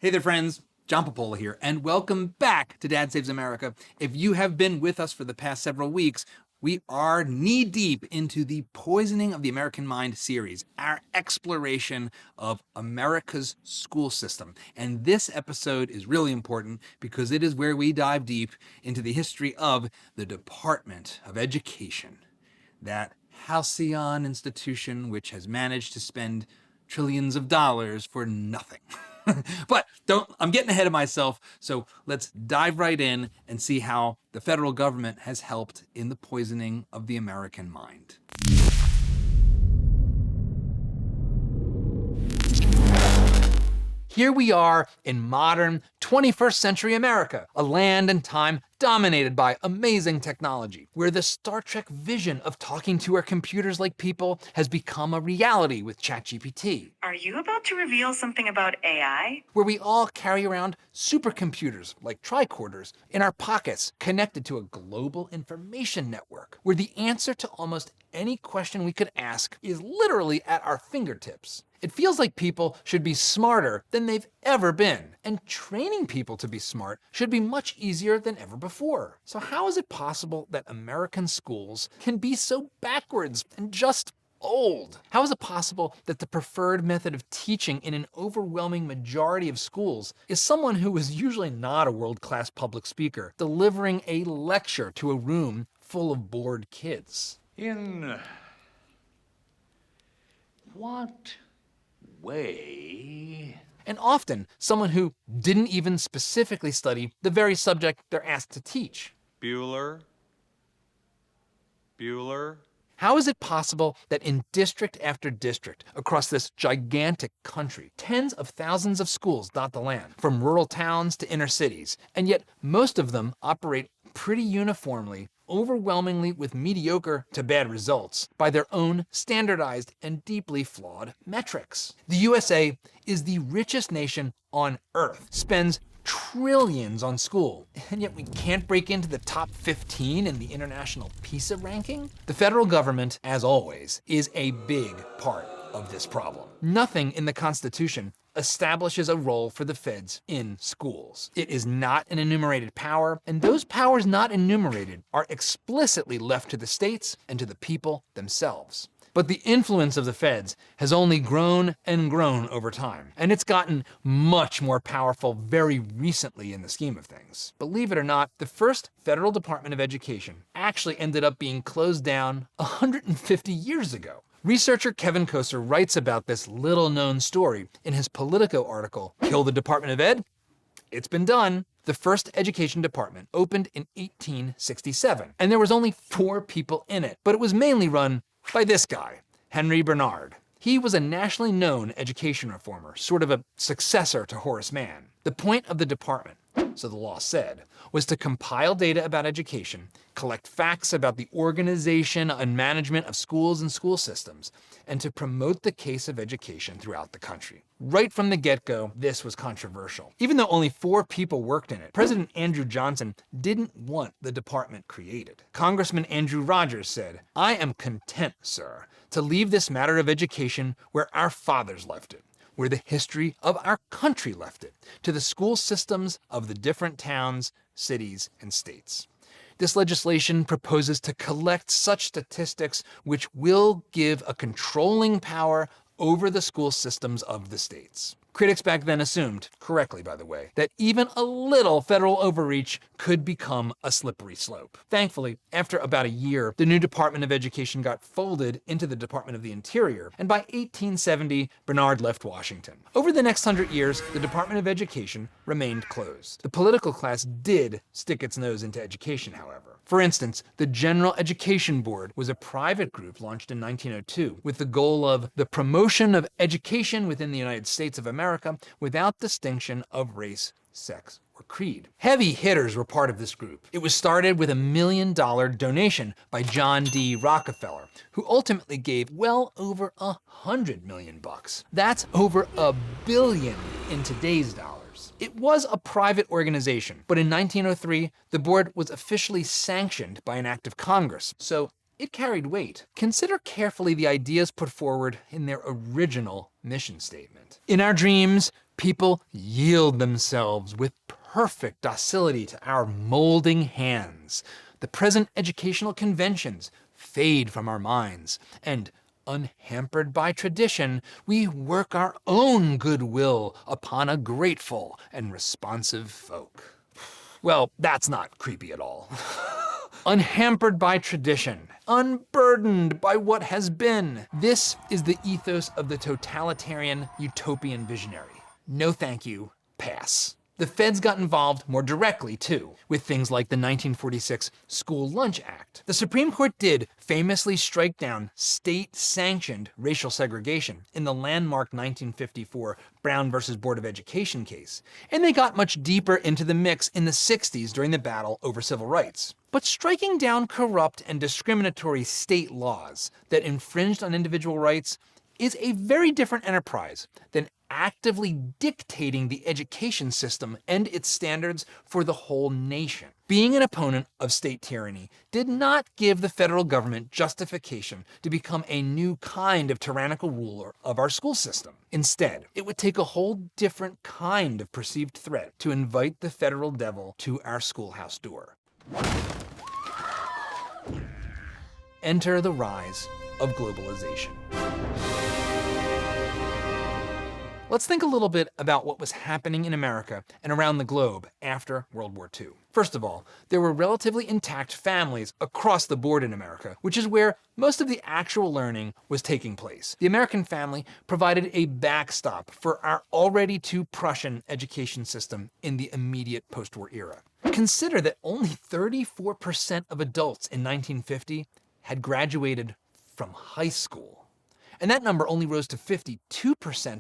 Hey there, friends. John Popola here, and welcome back to Dad Saves America. If you have been with us for the past several weeks, we are knee-deep into the Poisoning of the American Mind series, our exploration of America's school system. And this episode is really important because it is where we dive deep into the history of the Department of Education, that halcyon institution which has managed to spend trillions of dollars for nothing. But I'm getting ahead of myself, so let's dive right in and see how the federal government has helped in the poisoning of the American mind. Here we are in modern 21st century America, a land and time dominated by amazing technology, where the Star Trek vision of talking to our computers like people has become a reality with ChatGPT. Are you about to reveal something about AI? Where we all carry around supercomputers like tricorders in our pockets, connected to a global information network, where the answer to almost any question we could ask is literally at our fingertips. It feels like people should be smarter than they've ever been, and training people to be smart should be much easier than ever before. So how is it possible that American schools can be so backwards and just old? How is it possible that the preferred method of teaching in an overwhelming majority of schools is someone who is usually not a world-class public speaker delivering a lecture to a room full of bored kids? In what way? And often someone who didn't even specifically study the very subject they're asked to teach. Bueller? How is it possible that in district after district across this gigantic country, tens of thousands of schools dot the land, from rural towns to inner cities, and yet most of them operate pretty uniformly, overwhelmingly with mediocre to bad results by their own standardized and deeply flawed metrics? The USA is the richest nation on earth, spends trillions on school, and yet we can't break into the top 15 in the International PISA ranking? The federal government, as always, is a big part of this problem. Nothing in the Constitution establishes a role for the feds in schools. It is not an enumerated power, and those powers not enumerated are explicitly left to the states and to the people themselves. But the influence of the feds has only grown and grown over time, and it's gotten much more powerful very recently in the scheme of things. Believe it or not, the first federal Department of Education actually ended up being closed down 150 years ago. Researcher Kevin Koser writes about this little-known story in his Politico article, Kill the Department of Ed? It's been done. The first education department opened in 1867, and there was only 4 people in it, but it was mainly run by this guy, Henry Barnard. He was a nationally known education reformer, sort of a successor to Horace Mann. The point of the department, so the law said, was to compile data about education, collect facts about the organization and management of schools and school systems, and to promote the case of education throughout the country. Right from the get-go, this was controversial. Even though only 4 people worked in it, President Andrew Johnson didn't want the department created. Congressman Andrew Rogers said, "I am content, sir, to leave this matter of education where our fathers left it, where the history of our country left it, to the school systems of the different towns, cities, and states." This legislation proposes to collect such statistics which will give a controlling power over the school systems of the states. Critics back then assumed, correctly by the way, that even a little federal overreach could become a slippery slope. Thankfully, after about a year, the new Department of Education got folded into the Department of the Interior, and by 1870, Barnard left Washington. Over the next 100 years, the Department of Education remained closed. The political class did stick its nose into education, however. For instance, the General Education Board was a private group launched in 1902 with the goal of the promotion of education within the United States of America without distinction of race, sex, or creed. Heavy hitters were part of this group. It was started with $1 million donation by John D. Rockefeller, who ultimately gave well over $100 million. That's over $1 billion in today's dollars. It was a private organization, but in 1903, the board was officially sanctioned by an act of Congress, so it carried weight. Consider carefully the ideas put forward in their original mission statement. In our dreams, People yield themselves with perfect docility to our molding hands. The present educational conventions fade from our minds, and unhampered by tradition, we work our own goodwill upon a grateful and responsive folk. Well, that's not creepy at all. Unhampered by tradition, unburdened by what has been. This is the ethos of the totalitarian, utopian visionary. No thank you, pass. The feds got involved more directly, too, with things like the 1946 School Lunch Act. The Supreme Court did famously strike down state-sanctioned racial segregation in the landmark 1954 Brown versus Board of Education case, and they got much deeper into the mix in the 60s during the battle over civil rights. But striking down corrupt and discriminatory state laws that infringed on individual rights is a very different enterprise than actively dictating the education system and its standards for the whole nation. Being an opponent of state tyranny did not give the federal government justification to become a new kind of tyrannical ruler of our school system. Instead, it would take a whole different kind of perceived threat to invite the federal devil to our schoolhouse door. Enter the rise of globalization. Let's think a little bit about what was happening in America and around the globe after World War II. First of all, there were relatively intact families across the board in America, which is where most of the actual learning was taking place. The American family provided a backstop for our already too Prussian education system in the immediate post-war era. Consider that only 34% of adults in 1950 had graduated from high school. And that number only rose to 52%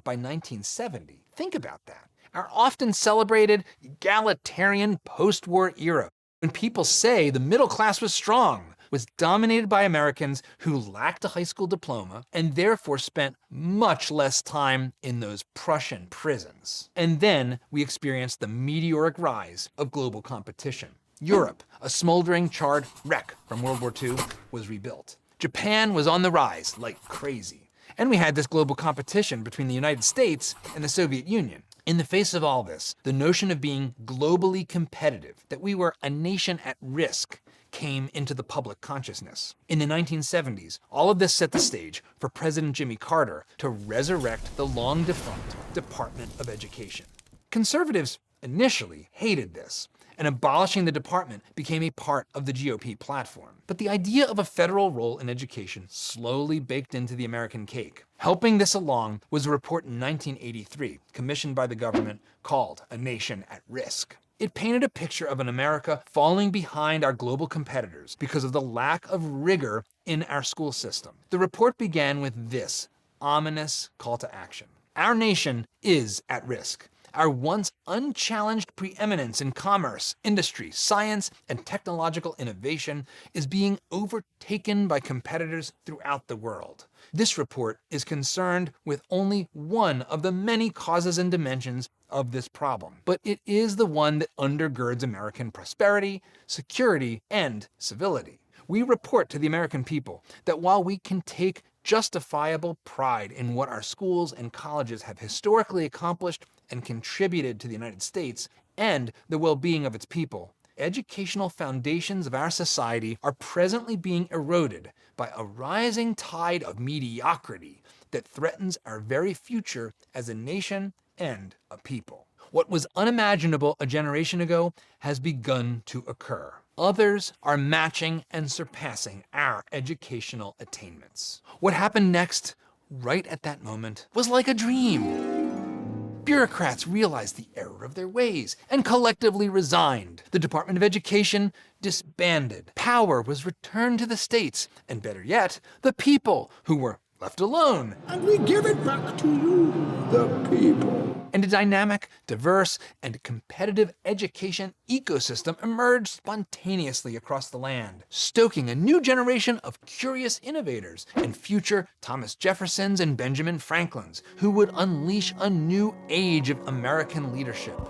by 1970. Think about that. Our often celebrated egalitarian post-war era, when people say the middle class was strong, was dominated by Americans who lacked a high school diploma and therefore spent much less time in those Prussian prisons. And then we experienced the meteoric rise of global competition. Europe, a smoldering, charred wreck from World War II, was rebuilt. Japan was on the rise like crazy. And we had this global competition between the United States and the Soviet Union. In the face of all this, the notion of being globally competitive, that we were a nation at risk, came into the public consciousness. In the 1970s, all of this set the stage for President Jimmy Carter to resurrect the long-defunct Department of Education. Conservatives initially hated this, and abolishing the department became a part of the GOP platform. But the idea of a federal role in education slowly baked into the American cake. Helping this along was a report in 1983, commissioned by the government, called A Nation at Risk. It painted a picture of an America falling behind our global competitors because of the lack of rigor in our school system. The report began with this ominous call to action. Our nation is at risk. Our once unchallenged preeminence in commerce, industry, science, and technological innovation is being overtaken by competitors throughout the world. This report is concerned with only one of the many causes and dimensions of this problem, but it is the one that undergirds American prosperity, security, and civility. We report to the American people that while we can take justifiable pride in what our schools and colleges have historically accomplished and contributed to the United States and the well-being of its people, educational foundations of our society are presently being eroded by a rising tide of mediocrity that threatens our very future as a nation and a people. What was unimaginable a generation ago has begun to occur. Others are matching and surpassing our educational attainments. What happened next, right at that moment, was like a dream. Bureaucrats realized the error of their ways and collectively resigned. The Department of Education disbanded. Power was returned to the states, and better yet, the people who were left alone. And we give it back to you, the people. And a dynamic, diverse, and competitive education ecosystem emerged spontaneously across the land, stoking a new generation of curious innovators and future Thomas Jeffersons and Benjamin Franklins, who would unleash a new age of American leadership.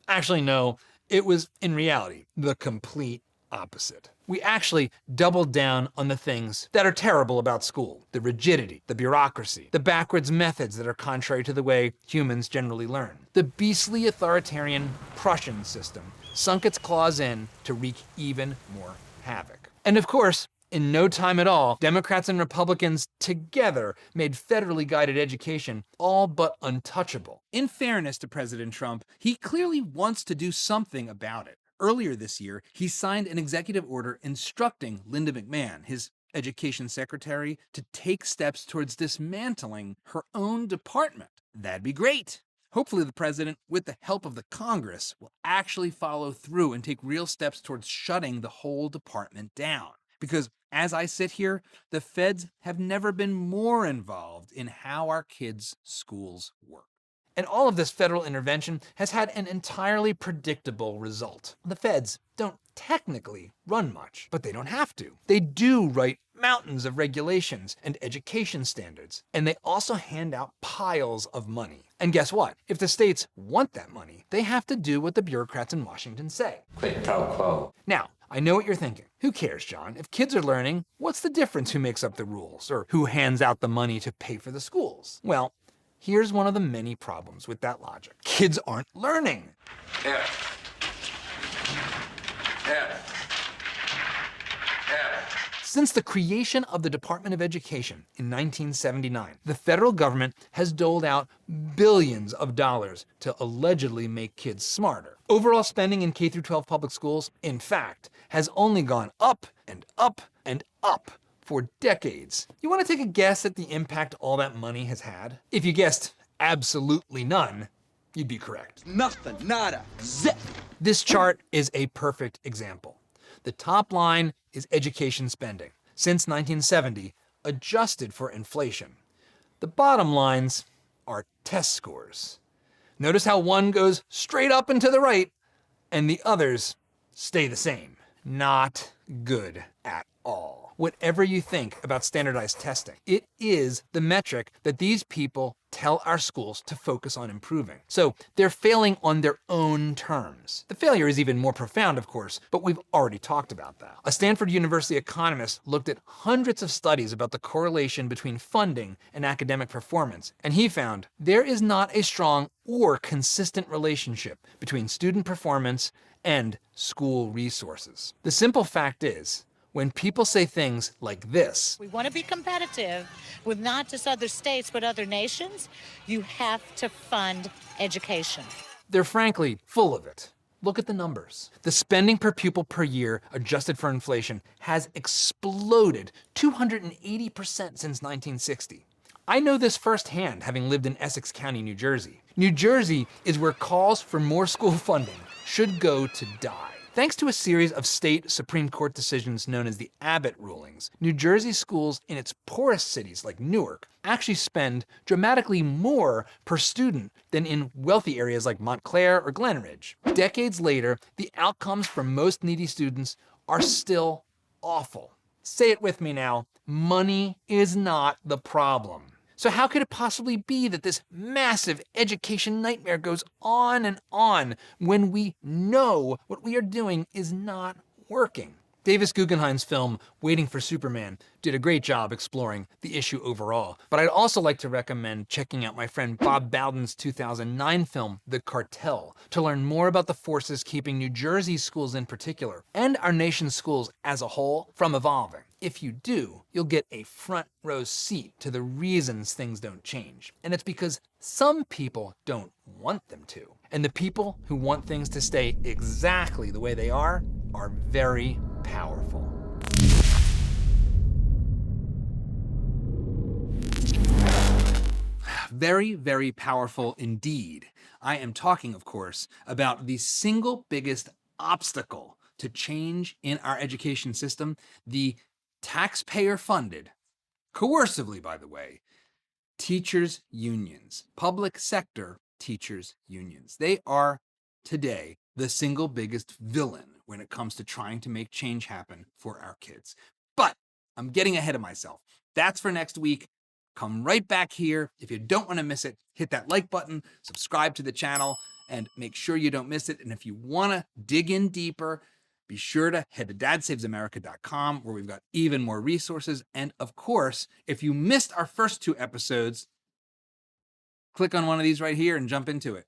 Actually, no, it was, in reality, the complete opposite. We actually doubled down on the things that are terrible about school: the rigidity, the bureaucracy, the backwards methods that are contrary to the way humans generally learn. The beastly authoritarian Prussian system sunk its claws in to wreak even more havoc. And of course, in no time at all, Democrats and Republicans together made federally guided education all but untouchable. In fairness to President Trump, he clearly wants to do something about it. Earlier this year, he signed an executive order instructing Linda McMahon, his education secretary, to take steps towards dismantling her own department. That'd be great. Hopefully the president, with the help of the Congress, will actually follow through and take real steps towards shutting the whole department down. Because as I sit here, the feds have never been more involved in how our kids' schools work. And all of this federal intervention has had an entirely predictable result. The feds don't technically run much, but they don't have to. They do write mountains of regulations and education standards, and they also hand out piles of money. And guess what? If the states want that money, they have to do what the bureaucrats in Washington say. Quid pro quo. Now, I know what you're thinking. Who cares, John? If kids are learning, what's the difference who makes up the rules or who hands out the money to pay for the schools? Well, here's one of the many problems with that logic. Kids aren't learning. F. F. Since the creation of the Department of Education in 1979, the federal government has doled out billions of dollars to allegedly make kids smarter. Overall spending in K-12 public schools, in fact, has only gone up and up and up for decades. You want to take a guess at the impact all that money has had? If you guessed absolutely none, you'd be correct. Nothing, nada, zip. This chart is a perfect example. The top line is education spending since 1970, adjusted for inflation. The bottom lines are test scores. Notice how one goes straight up and to the right, and the others stay the same. Not good at all. Whatever you think about standardized testing, it is the metric that these people tell our schools to focus on improving. So they're failing on their own terms. The failure is even more profound, of course, but we've already talked about that. A Stanford University economist looked at hundreds of studies about the correlation between funding and academic performance, and he found there is not a strong or consistent relationship between student performance and school resources. The simple fact is, when people say things like this, we want to be competitive with not just other states, but other nations, you have to fund education. they're frankly full of it. Look at the numbers. The spending per pupil per year, adjusted for inflation, has exploded 280% since 1960. I know this firsthand, having lived in Essex County, New Jersey. New Jersey is where calls for more school funding should go to die. Thanks to a series of state Supreme Court decisions known as the Abbott rulings, New Jersey schools in its poorest cities like Newark actually spend dramatically more per student than in wealthy areas like Montclair or Glenridge. Decades later, the outcomes for most needy students are still awful. Say it with me now, money is not the problem. So how could it possibly be that this massive education nightmare goes on and on when we know what we are doing is not working? Davis Guggenheim's film, Waiting for Superman, did a great job exploring the issue overall. But I'd also like to recommend checking out my friend Bob Bowden's 2009 film, The Cartel, to learn more about the forces keeping New Jersey's schools in particular, and our nation's schools as a whole, from evolving. If you do, you'll get a front row seat to the reasons things don't change. And it's because some people don't want them to. And the people who want things to stay exactly the way they are very powerful. Very, very powerful indeed. I am talking, of course, about the single biggest obstacle to change in our education system, the taxpayer-funded, coercively, by the way, teachers' unions, public sector teachers' unions. They are today the single biggest villain when it comes to trying to make change happen for our kids. But I'm getting ahead of myself. That's for next week. Come right back here. If you don't want to miss it, hit that like button, subscribe to the channel, and make sure you don't miss it. And if you want to dig in deeper, be sure to head to dadsavesamerica.com, where we've got even more resources. And of course, if you missed our first 2 episodes, click on one of these right here and jump into it.